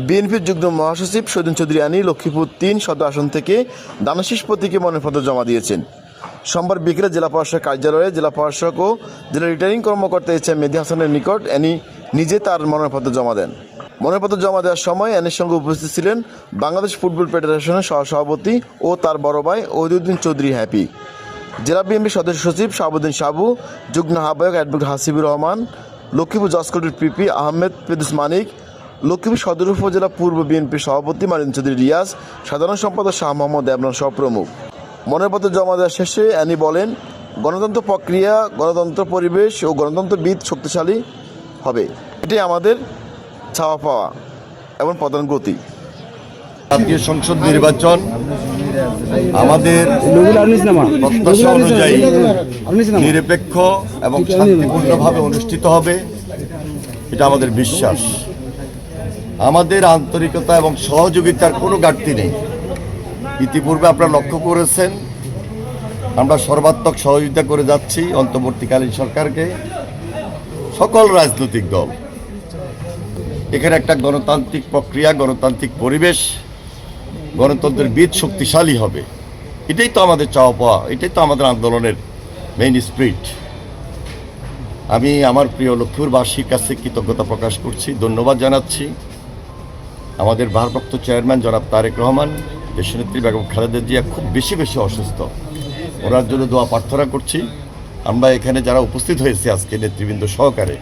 বিএনপির যুগ্ম মহাসচিব শহীদুদ্দিন চৌধুরী আনি লক্ষ্মীপুর ৩ সদর আসন থেকে দানাশীষ প্রতীকে মনোনয়নপত্র জমা দিয়েছেন। সোমবার বিকেলে জেলা প্রশাসক কার্যালয়ে জেলা প্রশাসক ও জেলা রিটার্নিং কর্মকর্তা এইচ এম মেহেদী হাসানের নিকট অ্যানি নিজে তার মনোনয়নপত্র জমা দেন। মনোনয়নপত্র জমা দেওয়ার সময় অ্যানির সঙ্গে উপস্থিত ছিলেন বাংলাদেশ ফুটবল ফেডারেশনের সহসভাপতি ও তার বড় ভাই ওহিদুদ্দিন চৌধুরী হ্যাপি, জেলা বিএনপি সদস্য সচিব শাহাবুদ্দিন সাবু, যুগ্ম আহ্বায়ক অ্যাডভোকেট হাসিবুর রহমান, লক্ষ্মীপুর জজকোর্টের পিপি আহমেদ ফেদুস মানিক, লক্ষ্মীপুর সদর উপজেলা পূর্ব বিএনপির সভাপতি মারিন চৌধুরী রিয়াজ, সাধারণ সম্পাদক শাহ মোহাম্মদ এবরান সহ প্রমুখ। মনোনয়নপত্র জমা দেওয়ার শেষে অ্যানি বলেন, গণতন্ত্র প্রক্রিয়া, গণতন্ত্র পরিবেশ ও গণতন্ত্রবিদ শক্তিশালী হবে, এটাই আমাদের চাওয়া পাওয়া এবং প্রধান গতি। জাতীয় সংসদ নির্বাচন আমাদের প্রত্যাশা অনুযায়ী নিরপেক্ষ এবং শান্তিপূর্ণভাবে অনুষ্ঠিত হবে, এটা আমাদের বিশ্বাস। আমাদের আন্তরিকতা এবং সহযোগিতার কোনো ঘাটতি নেই। ইতিপূর্বে আপনারা লক্ষ্য করেছেন আমরা সর্বাত্মক সহযোগিতা করে যাচ্ছি অন্তর্বর্তীকালীন সরকারকে, সকল রাজনৈতিক দল। এখানে একটা গণতান্ত্রিক প্রক্রিয়া, গণতান্ত্রিক পরিবেশ, গণতন্ত্রের বীজ শক্তিশালী হবে, এটাই তো আমাদের চাওয়া পাওয়া, এটাই তো আমাদের আন্দোলনের মেইন স্পিরিট। আমি আমার প্রিয় লক্ষ্মীপুরবাসীর কাছে কৃতজ্ঞতা প্রকাশ করছি, ধন্যবাদ জানাচ্ছি। আমাদের ভারপ্রাপ্ত চেয়ারম্যান জনাব তারেক রহমান, দেশনেত্রী বেগম খালেদা জিয়া খুব বেশি অসুস্থ, ওনার জন্য দোয়া প্রার্থনা করছি। আমরা এখানে যারা উপস্থিত হয়েছি আজকে নেতৃবৃন্দ সহকারে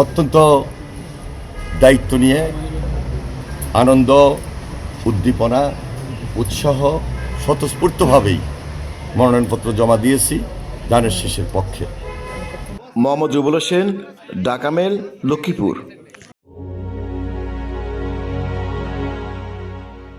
অত্যন্ত দায়িত্ব নিয়ে আনন্দ, উদ্দীপনা, উৎসাহ, স্বতঃস্ফূর্তভাবেই মনোনয়নপত্র জমা দিয়েছি ধানের শীষের পক্ষে। মোহাম্মদ জুবুল হোসেন, ঢাকা মেল, লক্ষ্মীপুর।